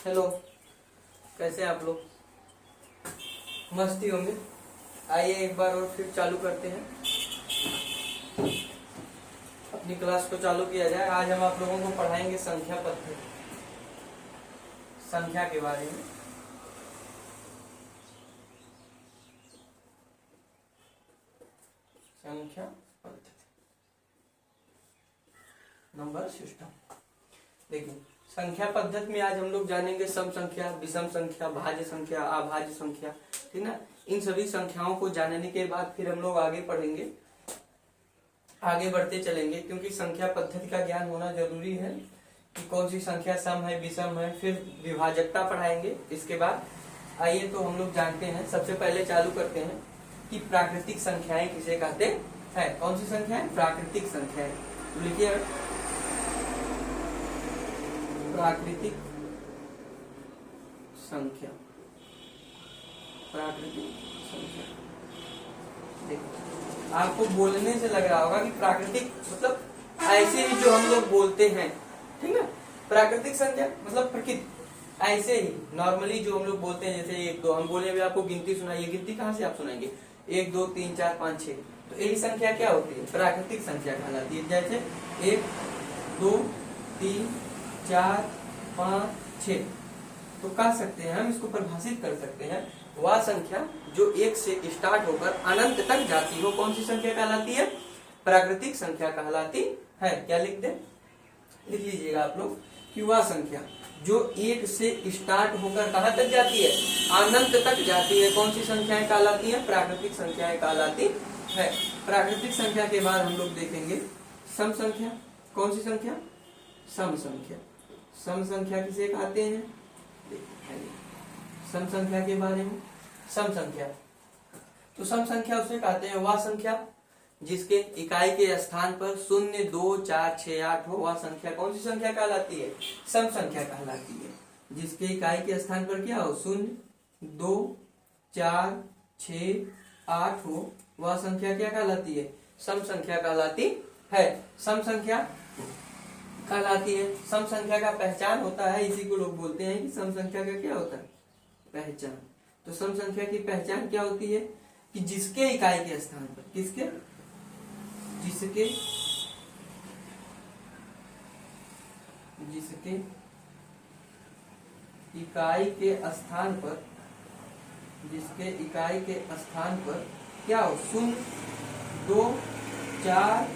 Hello, कैसे हैं आप लोग? मस्ती होंगे। आइए एक बार और फिर चालू करते हैं, अपनी क्लास को चालू किया जाए। आज हम आप लोगों को पढ़ाएंगे संख्या पद्धति, संख्या के बारे में। संख्या पद्धति, नंबर सिस्टम। देखिए, संख्या पद्धति में आज हम लोग जानेंगे सम संख्या, विषम संख्या, भाज्य संख्या, अभाज्य संख्या, ठीक ना। इन सभी संख्याओं को जानने के बाद फिर हम लोग आगे पढ़ेंगे, आगे बढ़ते चलेंगे, क्योंकि संख्या पद्धति का ज्ञान होना जरूरी है कि कौन सी संख्या सम है, विषम है, फिर विभाजकता पढ़ाएंगे। इसके बाद आइए तो हम लोग जानते हैं, सबसे पहले चालू करते हैं कि प्राकृतिक संख्याएं किसे कहते हैं। कौन सी संख्याएं? प्राकृतिक संख्याएं। तो लिखिए, प्राकृतिक संख्या, प्राकृतिक संख्या। देखिए, आपको बोलने से लग रहा होगा कि प्राकृतिक मतलब ऐसे ही जो हम लोग बोलते हैं, ठीक ना। प्राकृतिक संख्या मतलब प्रकृति, ऐसे ही नॉर्मली जो हम लोग बोलते हैं, जैसे 1 2 हम बोले। अभी आपको गिनती सुनाइए, गिनती कहाँ से आप सुनाएंगे? 1 2 3 4 5 6। तो यही संख्या क्या होती है? प्राकृतिक संख्या कहलाती है। जैसे 1 2 3 4 5 6। तो कह सकते हैं, हम इसको परिभाषित कर सकते हैं, वह संख्या जो 1 से स्टार्ट होकर अनंत तक जाती हो, कौन सी संख्या कहलाती है? प्राकृतिक संख्या कहलाती है। क्या लिख दे? लिख लीजिएगा आप लोग कि वह संख्या जो 1 से स्टार्ट होकर कहां तक जाती है? अनंत तक जाती है। कौन सी संख्याएं कहलाती है? प्राकृतिक संख्याएं कहलाती है। प्राकृतिक संख्या के बाद हम लोग देखेंगे सम संख्या। कौन सी संख्या? सम संख्या। सम संख्या किसे कहते हैं? सम संख्या के बारे में। सम संख्या, तो सम संख्या उसे कहते हैं वह संख्या जिसके इकाई के स्थान पर 0 2 4 6 8 हो, वह संख्या कौन सी संख्या कहलाती है? सम संख्या कहलाती है। जिसके इकाई के स्थान पर क्या हो? 0 2 4 6 8 हो, वह संख्या क्या कहलाती है? सम संख्या कहलाती है। सम संख्या कहलाती है। सम संख्या का पहचान होता है, इसी को लोग बोलते हैं कि सम संख्या का क्या होता है? पहचान। तो सम संख्या की पहचान क्या होती है? कि जिसके इकाई के स्थान पर, किसके? जिसके इकाई के स्थान पर, जिसके इकाई के स्थान पर क्या हो? 0 2 4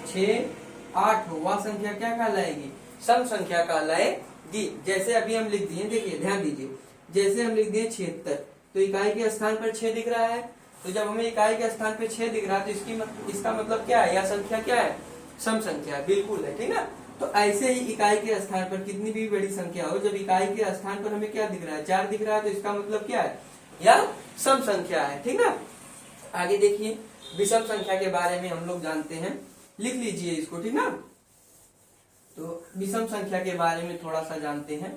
6 8 हो, वह संख्या क्या कहलाएगी? सम संख्या कहलाएगी। जैसे अभी हम लिख दिए, देखिए ध्यान दीजिए, जैसे हम लिख दिए 76, तो इकाई के स्थान पर 6 दिख रहा है। तो जब हमें इकाई के स्थान पर 6 दिख रहा है, तो इसका मतलब क्या है? यह संख्या क्या है? सम संख्या बिल्कुल है, ठीक है। तो ऐसे ही इकाई के स्थान पर कितनी भी बड़ी संख्या हो, जब इकाई के स्थान पर हमें क्या दिख रहा है? 4 दिख रहा है, तो इसका मतलब क्या है? यह सम संख्या है, ठीक ना। आगे देखिए, विषम संख्या के बारे में हम लोग जानते हैं, लिख लीजिए इसको, ठीक ना। तो विषम संख्या के बारे में थोड़ा सा जानते हैं।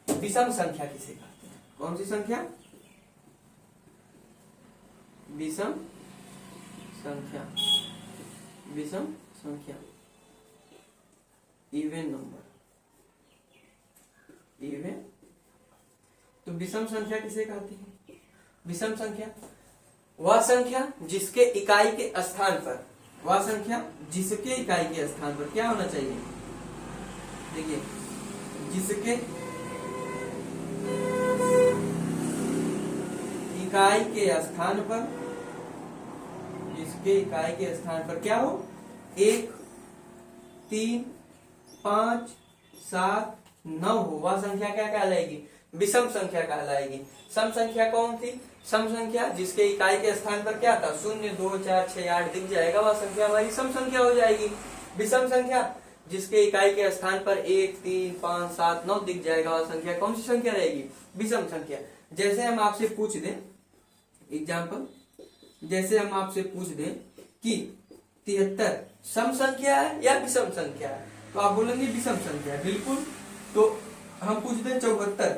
विषम संख्या किसे कहते हैं? कौन सी संख्या? विषम संख्या। विषम संख्या, इवन नंबर, इवन। तो विषम संख्या किसे कहते हैं? विषम संख्या वह संख्या जिसके इकाई के स्थान पर, वह संख्या जिसके इकाई के स्थान पर क्या होना चाहिए? देखिए, जिसके इकाई के स्थान पर, जिसके इकाई के स्थान पर क्या हो? 1 3 5 7 9 हो, वह संख्या क्या कहलाएगी? विषम संख्या कहलाएगी। सम संख्या कौन थी? सम संख्या जिसके इकाई के स्थान पर क्या था? 0 2 4 6 8 दिख जाएगा, वह संख्या हमारी सम संख्या हो जाएगी। विषम संख्या जिसके इकाई के स्थान पर 1 3 5 7 9 दिख जाएगा, वह संख्या कौन सी संख्या रहेगी? विषम संख्या। जैसे हम आपसे पूछ दें एग्जाम्पल, जैसे हम आपसे पूछ दें कि 73 सम संख्या है या विषम संख्या है, तो आप बोलेंगे विषम संख्या, बिल्कुल। तो हम पूछ दें 74,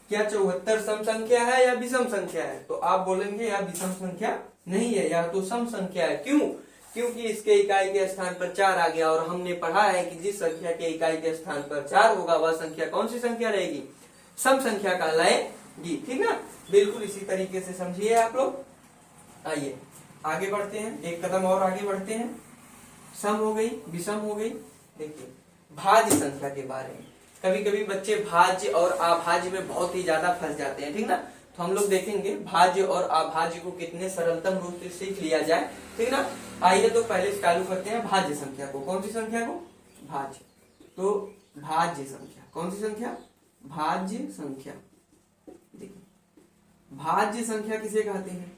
क्या 74 सम संख्या है या विषम संख्या है, तो आप बोलेंगे यह विषम संख्या नहीं है, यह तो सम संख्या है। क्यों? क्योंकि इसके इकाई के स्थान पर 4 आ गया, और हमने पढ़ा है कि जिस संख्या के इकाई के स्थान पर 4 होगा, वह संख्या कौन सी संख्या रहेगी? सम संख्या कहलाएगी। ठीक ना, बिल्कुल इसी तरीके से समझिए आप लोग। आइए आगे बढ़ते हैं, एक कदम और आगे बढ़ते हैं। सम हो गई, विषम हो गई। देखिए भाज्य संख्या के बारे में, कभी कभी बच्चे भाज्य और अभाज्य में बहुत ही ज्यादा फंस जाते हैं। ठीक ना, तो हम लोग देखेंगे भाज्य और अभाज्य को कितने सरलतम रूप से सीख लिया जाए। ठीक ना, आइए तो पहले चालू करते हैं भाज्य संख्या को। कौन सी संख्या को? भाज्य। तो भाज्य संख्या, कौन सी संख्या? भाज्य संख्या। देखिए भाज्य संख्या किसे कहते हैं?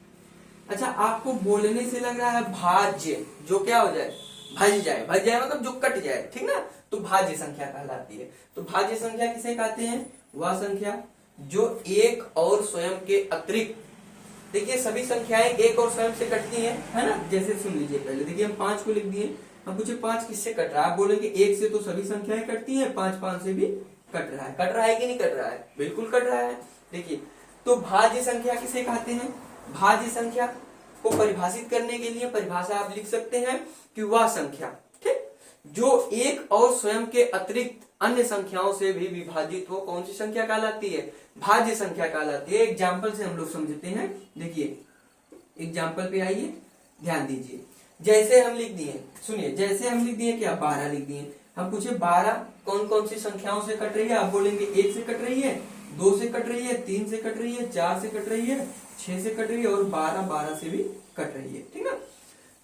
अच्छा, आपको बोलने से लग रहा है भाज्य, जो क्या हो जाए? भज जाए। भज जाए मतलब जो कट जाए। ठीक ना, तो भाज्य संख्या कहलाती है। तो भाज्य संख्या किसे कहते हैं? वह संख्या जो एक और स्वयं के अतिरिक्त, देखिए सभी संख्याएं एक और स्वयं से कटती हैं, है ना। जैसे सुन लीजिए, पहले देखिए हम 5 को लिख दिए, हम पूछे 5 किससे कट रहा है? आप बोलेंगे 1 से तो सभी संख्याएं कटती हैं, 5 से भी कट रहा है। कट रहा है कि नहीं कट रहा है? बिल्कुल कट रहा है। देखिए तो भाज्य संख्या किसे कहते हैं? भाज्य संख्या को परिभाषित करने के लिए परिभाषा आप लिख सकते हैं कि वह संख्या, ठीक, जो एक और स्वयं के अतिरिक्त अन्य संख्याओं से भी विभाजित हो, कौन सी संख्या कहलाती है? भाज्य संख्या कहलाती है। एग्जाम्पल से हम लोग समझते हैं। देखिए एग्जाम्पल पे आइए, ध्यान दीजिए। जैसे हम लिख दिए, सुनिए, जैसे हम लिख दिए क्या? 12 लिख दिए। हम पूछे 12 कौन कौन सी संख्याओं से कट रही है? आप बोलेंगे 1 से कट रही है, 2 से कट रही है, 3 से कट रही है, 4 से कट रही है, 6 से कट रही है और 12 से भी कट रही है। ठीक है,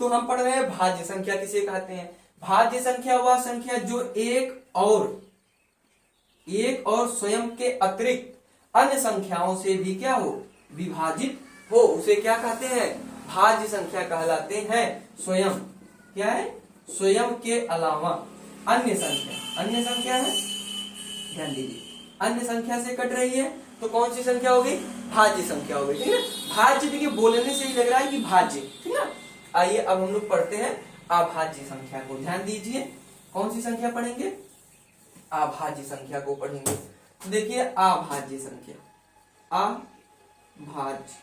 तो हम पढ़ रहे हैं भाज्य संख्या किसे कहते हैं? भाज्य संख्या वह संख्या जो एक और स्वयं के अतिरिक्त अन्य संख्याओं से भी क्या हो? विभाजित हो, उसे क्या कहते हैं? भाज्य संख्या कहलाते हैं। स्वयं क्या है? स्वयं के अलावा अन्य संख्या, अन्य संख्या है, ध्यान दीजिए, अन्य संख्या से कट रही है तो कौन सी संख्या होगी? भाज्य संख्या होगी। ठीक है, भाज्य, देखिए बोलने से ही लग रहा है कि भाज्य। ठीक है, आइए अब हम लोग पढ़ते हैं अभाज्य संख्या को। ध्यान दीजिए, कौन सी संख्या पढ़ेंगे? अभाज्य संख्या को पढ़ेंगे। तो देखिए अभाज्य संख्या, अभाज्य,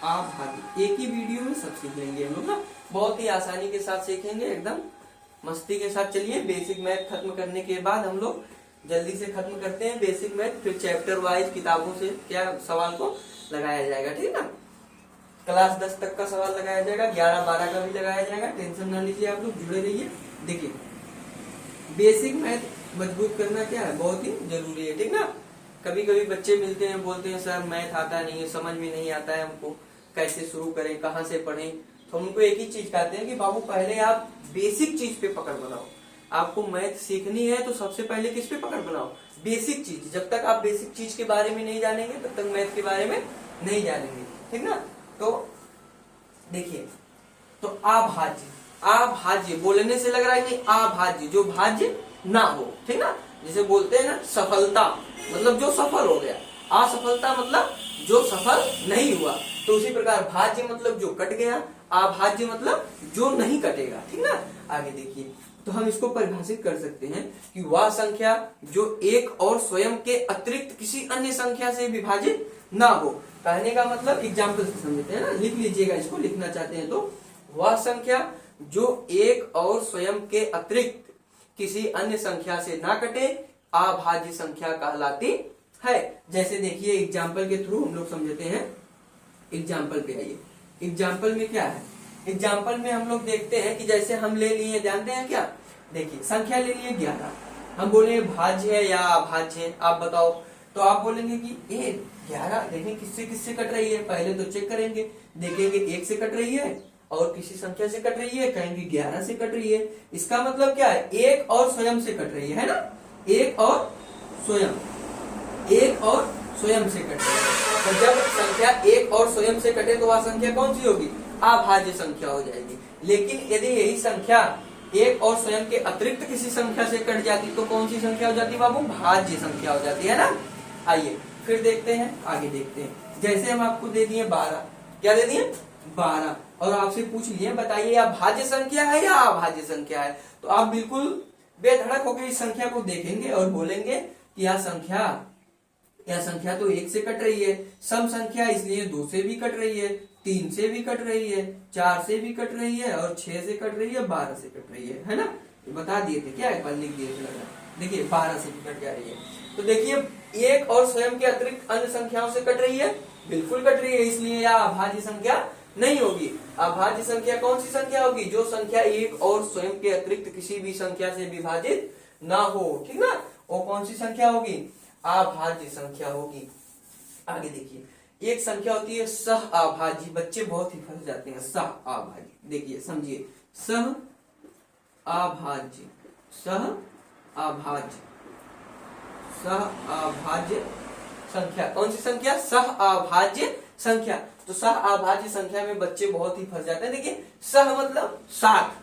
अभाज्य एक ही वीडियो में सब सीख लेंगे हम लोग ना, बहुत ही आसानी के साथ सीखेंगे, एकदम मस्ती के साथ। चलिए बेसिक मैथ खत्म करने के बाद हम लोग जल्दी से खत्म करते हैं बेसिक मैथ, फिर चैप्टर वाइज किताबों से क्या सवाल को लगाया जाएगा। ठीक है ना, क्लास 10 तक का सवाल लगाया जाएगा, 11-12 का भी लगाया जाएगा। टेंशन ना लीजिए, आप लोग जुड़े रहिए। देखिए बेसिक मैथ मजबूत करना क्या है? बहुत ही जरूरी है। ठीक ना, कभी कभी बच्चे मिलते हैं, बोलते हैं सर मैथ आता नहीं है, समझ में नहीं आता है हमको, कैसे शुरू करें, कहाँ से पढ़ें? तो उनको एक ही चीज कहते हैं कि बाबू पहले आप बेसिक चीज पे पकड़ बनाओ। आपको मैथ सीखनी है तो सबसे पहले किस पे पकड़ बनाओ? बेसिक चीज। जब तक आप बेसिक चीज के बारे में नहीं जानेंगे तब तक मैथ के बारे में नहीं जानेंगे। ठीक ना, तो देखिए, तो अभाज्य, अभाज्य बोलने से लग रहा है कि अभाज्य, जो भाज्य ना हो। ठीक ना, जैसे बोलते हैं ना सफलता मतलब जो सफल हो गया, असफलता मतलब जो सफल नहीं हुआ। तो उसी प्रकार भाज्य मतलब जो कट गया, अभाज्य मतलब जो नहीं कटेगा। ठीक ना, आगे देखिए, तो हम इसको परिभाषित कर सकते हैं कि वह संख्या जो एक और स्वयं के अतिरिक्त किसी अन्य संख्या से विभाजित ना हो। कहने का मतलब एग्जाम्पल से समझते हैं ना, लिख लीजिएगा इसको, लिखना चाहते हैं तो वह संख्या जो एक और स्वयं के अतिरिक्त किसी अन्य संख्या से ना कटे, अभाज्य संख्या कहलाती है। जैसे देखिए एग्जाम्पल के थ्रू हम लोग समझते हैं। एग्जाम्पल पे आइए, एग्जाम्पल में क्या है? एग्जाम्पल में हम लोग देखते हैं कि जैसे हम ले लिए, जानते हैं क्या? देखिए संख्या ले लिए 11, हम बोले भाज्य है या अभाज्य है, आप बताओ। तो आप बोलेंगे कि ये 11 देखें किससे किससे कट रही है, पहले तो चेक करेंगे, देखेंगे 1 से कट रही है और किसी संख्या से कट रही है, कहेंगे 11 से कट रही है। इसका मतलब क्या है? एक और स्वयं से कट रही है ना, एक और स्वयं, एक और स्वयं से कट रही है। तो जब संख्या एक और स्वयं से कटे तो वह संख्या कौन सी होगी? अभाज्य संख्या हो जाएगी। लेकिन यदि यही संख्या एक और स्वयं के अतिरिक्त किसी संख्या से कट जाती तो कौन सी संख्या हो जाती बाबू? भाज्य संख्या हो जाती है ना। आइए फिर देखते हैं, आगे देखते हैं। जैसे हम आपको दे दिए 12, क्या दे दिए? 12, और आपसे पूछ लिए बताइए यह भाज्य संख्या है या अभाज्य संख्या है? तो आप बिल्कुल बेधड़क होकर इस संख्या को देखेंगे और बोलेंगे कि यह संख्या तो 1 से कट रही है, सम संख्या इसलिए 2 से भी कट रही है, 3 से भी कट रही है, 4 से भी कट रही है और 6 से कट रही है, 12 से कट रही है ना। ये बता दिए थे क्या? एक बार लिख दिए थे, देखिए 12 से भी कट जा रही है। तो देखिए एक और स्वयं के अतिरिक्त अन्य संख्याओं से कट रही है, बिल्कुल कट रही है, इसलिए यह अभाज्य संख्या नहीं होगी। अभाज्य संख्या कौन सी संख्या होगी? जो संख्या एक और स्वयं के अतिरिक्त किसी भी संख्या से विभाजित ना हो, ठीक ना, वो कौन सी संख्या होगी? अभाज्य संख्या होगी। आगे देखिए एक संख्या होती है सह अभाज्य, बच्चे बहुत ही फंस जाते हैं। सह अभाज्य, देखिए समझिए, सह अभाज्य, सह अभाज्य, सह अभाज्य संख्या कौन सी संख्या? सह अभाज्य संख्या। तो सह अभाज्य संख्या में बच्चे बहुत ही फंस जाते हैं। देखिए सह मतलब सात,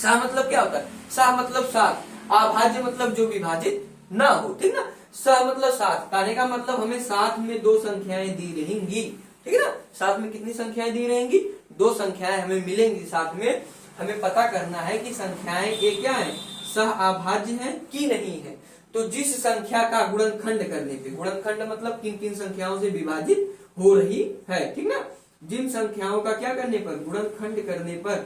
सह मतलब क्या होता है? सह मतलब सात, अभाज्य मतलब जो विभाजित ना हो, ठीक ना। सह मतलब सात, कहने का मतलब हमें साथ में दो संख्याएं दी रहेंगी, ठीक है ना। साथ में कितनी संख्याएं दी रहेंगी? दो संख्याएं हमें मिलेंगी साथ में। हमें पता करना है कि संख्याएं ये क्या है, सह अभाज्य है कि नहीं है। तो जिस संख्या का गुणनखंड करने पे, गुणनखंड मतलब किन किन संख्याओं से विभाजित हो रही है, ठीक ना। जिन संख्याओं का क्या करने पर, गुणनखंड करने पर,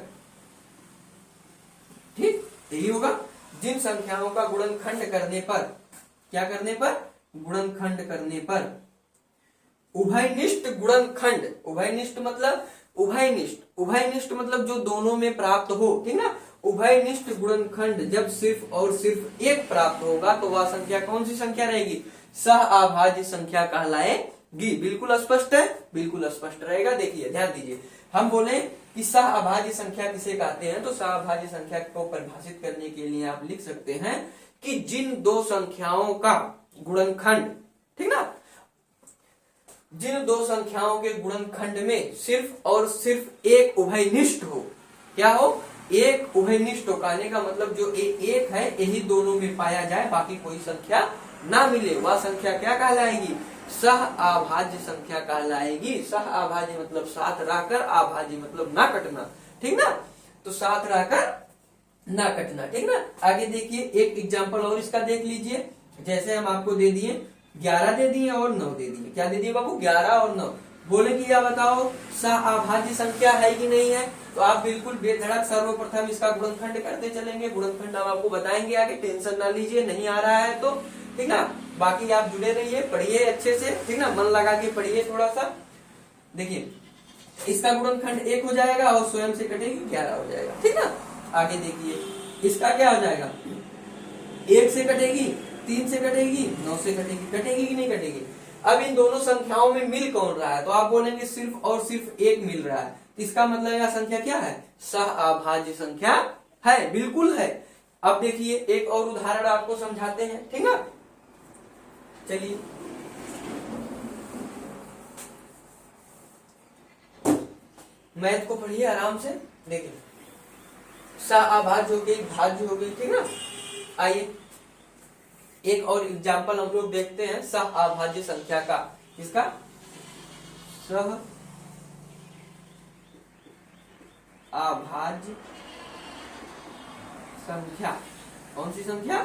ठीक यही होगा। जिन संख्याओं का गुणनखंड करने पर, क्या करने पर? गुणनखंड करने पर, उभयनिष्ठ गुणनखंड, उभयनिष्ठ मतलब उभयनिष्ठ, उभयनिष्ठ मतलब जो दोनों में प्राप्त हो, ठीक ना। उभयनिष्ठ गुणनखंड जब सिर्फ और सिर्फ एक प्राप्त होगा तो वह संख्या कौन सी संख्या रहेगी? सह अभाज्य संख्या कहलाएगी। बिल्कुल स्पष्ट है, बिल्कुल स्पष्ट रहेगा। देखिए ध्यान दीजिए, हम बोले कि सह अभाज्य संख्या किसे कहते हैं, तो सह अभाज्य संख्या को परिभाषित करने के लिए आप लिख सकते हैं कि जिन दो संख्याओं का गुणनखंड, ठीक ना, जिन दो संख्याओं के गुणनखंड में सिर्फ और सिर्फ एक उभयनिष्ठ हो। क्या हो? एक उभयनिष्ठ हो, कहने का मतलब जो एक है यही दोनों में पाया जाए, बाकी कोई संख्या ना मिले, वह संख्या क्या कहलाएगी? सह अभाज्य संख्या कहलाएगी। सह अभाज्य मतलब साथ रहकर, अभाज्य मतलब ना कटना, ठीक ना। तो साथ रहकर ना कटना, ठीक ना। आगे देखिए एक एग्जांपल और इसका देख लीजिए। जैसे हम आपको दे दिए 11 दे दिए और 9 दे दिए। क्या दे दिए बाबू? 11 और 9। बोले कि या बताओ सह अभाज्य संख्या है कि नहीं है? तो आप बिल्कुल बेधड़क सर्वप्रथम इसका गुणनखंड करते चलेंगे। गुणनखंड हम आपको बताएंगे आगे, टेंशन ना लीजिए, नहीं आ रहा है तो, ठीक ना। बाकी आप जुड़े रहिए, पढ़िए अच्छे से, ठीक ना, मन लगा के पढ़िए थोड़ा सा। देखिए इसका गुणनखंड 1 हो जाएगा और स्वयं से कटेगी 11 हो जाएगा, ठीक ना। आगे देखिए इसका क्या हो जाएगा? 1 से कटेगी, 3 से कटेगी, 9 से कटेगी, कटेगी कि नहीं कटेगी? अब इन दोनों संख्याओं में मिल कौन रहा है? तो आप बोलेंगे सिर्फ और सिर्फ एक मिल रहा है। इसका मतलब यह संख्या क्या है? सह अभाज्य संख्या है, बिल्कुल है। अब देखिए एक और उदाहरण आपको समझाते हैं, ठीक ना। चलिए मैथ को पढ़िए आराम से। देखिए सह अभाज्य हो गई, भाज्य हो गई, ठीक ना। आइए एक और एग्जाम्पल हम लोग देखते हैं सह अभाज्य संख्या का। किसका? सह अभाज्य संख्या। कौन सी संख्या?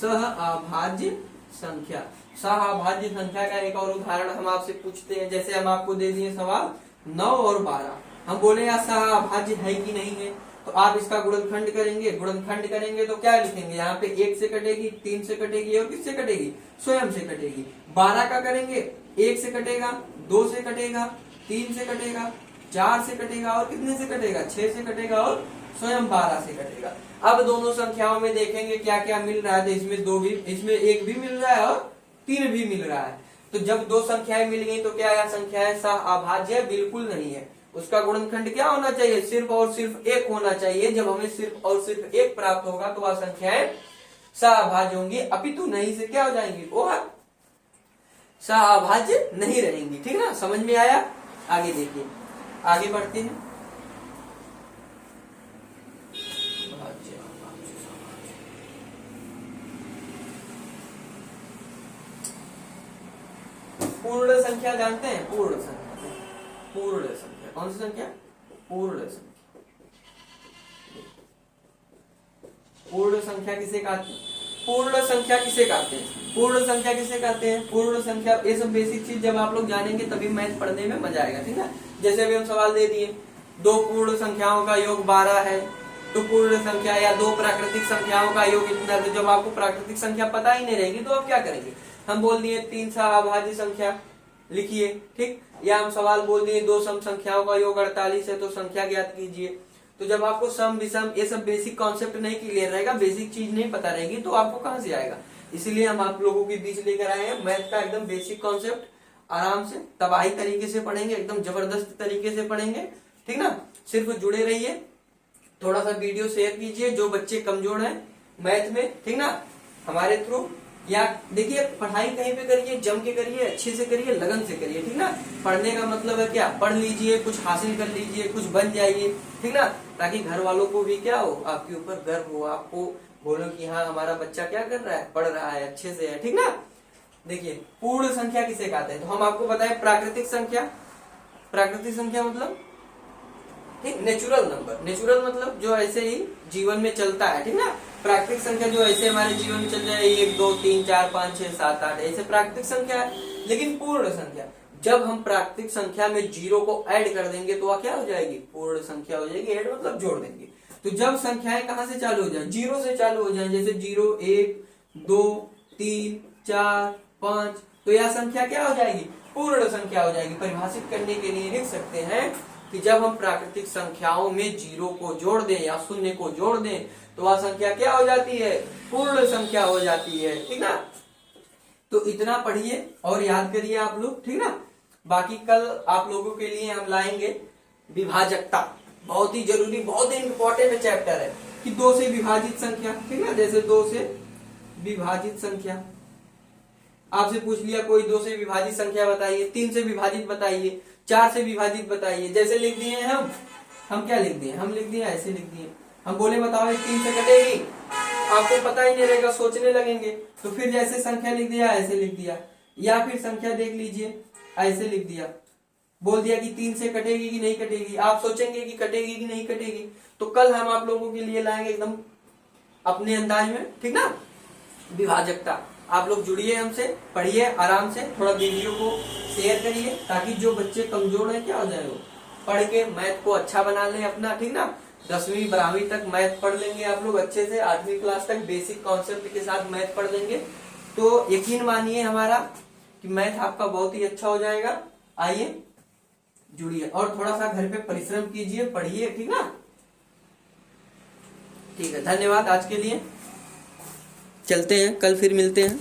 सह अभाज्य संख्या। सह अभाज्य संख्या का एक और उदाहरण हम आपसे पूछते हैं। जैसे हम आपको दे दिए सवाल 9 और 12, हम बोले यार सह अभाज्य है कि नहीं है, तो आप इसका गुणनखंड करेंगे। गुणनखंड करेंगे तो क्या लिखेंगे? यहाँ पे 1 से कटेगी, 3 से कटेगी और किससे कटेगी? स्वयं से कटेगी। 12 का करेंगे, 1 से कटेगा, 2 से कटेगा, 3 से कटेगा, 4 से कटेगा और कितने से कटेगा? 6 से कटेगा और स्वयं 12 से कटेगा। अब दोनों संख्याओं में देखेंगे क्या क्या मिल रहा है। तो इसमें 2 भी, इसमें 1 भी मिल रहा है और 3 भी मिल रहा है। तो जब दो संख्याएं मिल गई तो क्या यह संख्याएं सह अभाज्य है? बिल्कुल नहीं है। उसका गुणनखंड क्या होना चाहिए? सिर्फ और सिर्फ 1 होना चाहिए। जब हमें सिर्फ और सिर्फ 1 प्राप्त होगा तो वह संख्याएं सह अभाज्य होंगी, अपितु नहीं से क्या हो जाएंगी? वो सह अभाज्य नहीं रहेंगी, ठीक ना। समझ में आया? आगे देखिए, आगे बढ़ते हैं। पूर्ण संख्या जानते हैं? पूर्ण संख्या, पूर्ण संख्या कौन सी संख्या? पूर्ण संख्या। पूर्ण संख्या किसे कहते हैं? पूर्ण संख्या किसे कहते हैं? पूर्ण संख्या किसे कहते हैं? पूर्ण संख्या, ये सब बेसिक चीज जब आप लोग जानेंगे तभी मैथ पढ़ने में मजा आएगा, ठीक है। जैसे अभी हम सवाल दे दिए, दो पूर्ण संख्याओं का योग 12 है, तो पूर्ण संख्या या दो प्राकृतिक संख्याओं का योग इतना। तो जब आपको प्राकृतिक संख्या पता ही नहीं रहेगी तो आप क्या करेंगे, हम बोल दिए 3 अभाज्य संख्या लिखिए, ठीक, या हम सवाल बोल दिए 2 सम संख्याओं का योग 48 है तो संख्या ज्ञात कीजिए। तो जब आपको सम विषम ये सब बेसिक कॉन्सेप्ट नहीं क्लियर रहेगा, बेसिक चीज नहीं पता रहेगी, तो आपको कहां से आएगा। इसीलिए हम आप लोगों के बीच लेकर आए हैं मैथ का एकदम बेसिक कॉन्सेप्ट, आराम से तबाही तरीके से पढ़ेंगे, एकदम जबरदस्त तरीके से पढ़ेंगे, ठीक ना। सिर्फ जुड़े रहिए, थोड़ा सा वीडियो शेयर कीजिए जो बच्चे कमजोर हैं मैथ में, ठीक ना, हमारे थ्रू। या देखिए पढ़ाई कहीं पे करिए, जम के करिए, अच्छे से करिए, लगन से करिए, ठीक ना। पढ़ने का मतलब है क्या, पढ़ लीजिए, कुछ हासिल कर लीजिए, कुछ बन जाइए, ठीक ना, ताकि घर वालों को भी क्या हो, आपके ऊपर गर्व हो, आपको बोलो कि हाँ हमारा बच्चा क्या कर रहा है, पढ़ रहा है, अच्छे से है, ठीक ना। देखिए पूर्ण संख्या किसे कहते हैं, तो हम आपको बताएं प्राकृतिक संख्या। प्राकृतिक संख्या मतलब ठीक नेचुरल नंबर, नेचुरल मतलब जो ऐसे ही जीवन में चलता है, ठीक ना। प्राकृतिक संख्या जो ऐसे हमारे जीवन में चल जाए 1 2 3 4 5 6 7 8 ऐसे प्राकृतिक संख्या है। लेकिन पूर्ण संख्या, जब हम प्राकृतिक संख्या में जीरो को ऐड कर देंगे तो वह क्या हो जाएगी, पूर्ण संख्या हो जाएगी। ऐड मतलब जोड़ देंगे। तो जब संख्याएं कहां से चालू हो जाए, जीरो से चालू हो जाए, जैसे 0 1 2 3 4 5, तो यह संख्या क्या हो जाएगी, पूर्ण संख्या हो जाएगी। परिभाषित करने के लिए लिख सकते हैं कि जब हम प्राकृतिक संख्याओं में जीरो को जोड़ दें या शून्य को जोड़ दें तो वह संख्या क्या हो जाती है, पूर्ण संख्या हो जाती है, ठीक ना। तो इतना पढ़िए और याद करिए आप लोग, ठीक ना। बाकी कल आप लोगों के लिए हम लाएंगे विभाजकता, बहुत ही जरूरी, बहुत ही इंपॉर्टेंट चैप्टर है कि 2 से विभाजित संख्या, ठीक ना। जैसे 2 से विभाजित संख्या, आपसे पूछ लिया कोई 2 से विभाजित संख्या बताइए, 3 से विभाजित बताइए, 4 से विभाजित बताइए। जैसे लिख दिए हम क्या लिख दिए, हम लिख दिए ऐसे लिख दिए। हम बोले बताओ 3 से कटेगी, आपको पता ही नहीं रहेगा, सोचने लगेंगे। तो फिर जैसे संख्या लिख दिया ऐसे लिख दिया, या फिर संख्या देख लीजिए ऐसे लिख दिया, बोल दिया कि 3 से कटेगी कि नहीं कटेगी, आप सोचेंगे कि कटेगी कि नहीं कटेगी। तो कल हम आप लोगों के लिए लाएंगे एकदम अपने अंदाज में, ठीक ना, विभाजकता। आप लोग जुड़िए हमसे, पढ़िए आराम से, थोड़ा वीडियो को शेयर करिए ताकि जो बच्चे कमजोर हैं क्या हो जाए, वो पढ़ के मैथ को अच्छा बना लें अपना, ठीक ना। 10वीं 12वीं तक मैथ पढ़ लेंगे आप लोग अच्छे से, 8वीं क्लास तक बेसिक कॉन्सेप्ट के साथ मैथ पढ़ लेंगे तो यकीन मानिए हमारा कि मैथ आपका बहुत ही अच्छा हो जाएगा। आइए जुड़िए और थोड़ा सा घर पे परिश्रम कीजिए, पढ़िए, ठीक ना। ठीक है, धन्यवाद आज के लिए, चलते हैं, कल फिर मिलते हैं।